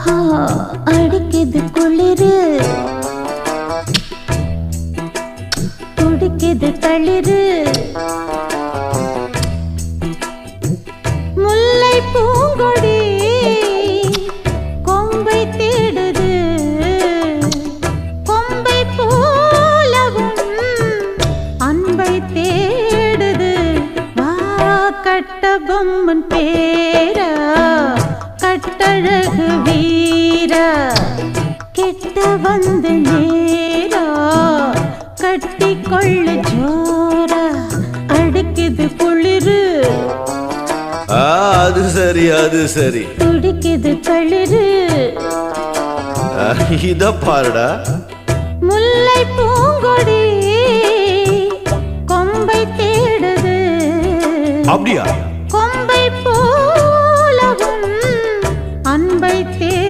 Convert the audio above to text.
அடிக்குது குளிரு துடிக்குது தளிரு முல்லை பூங்கொடி கொம்பை தேடுது கொம்பை போலவும் அன்பை தேடுது வா கட்ட பொம்மன் பேரா கட்டழகு வீரா கெட்ட வந்து நேரா கட்டி கொள்ளு ஜோரா அடிக்குது குளிரு அது சரி அது சரி துடிக்குது தளிரு இத பாருடா முல்லை பூங்கொடி கொம்பை தேடுது அப்படியா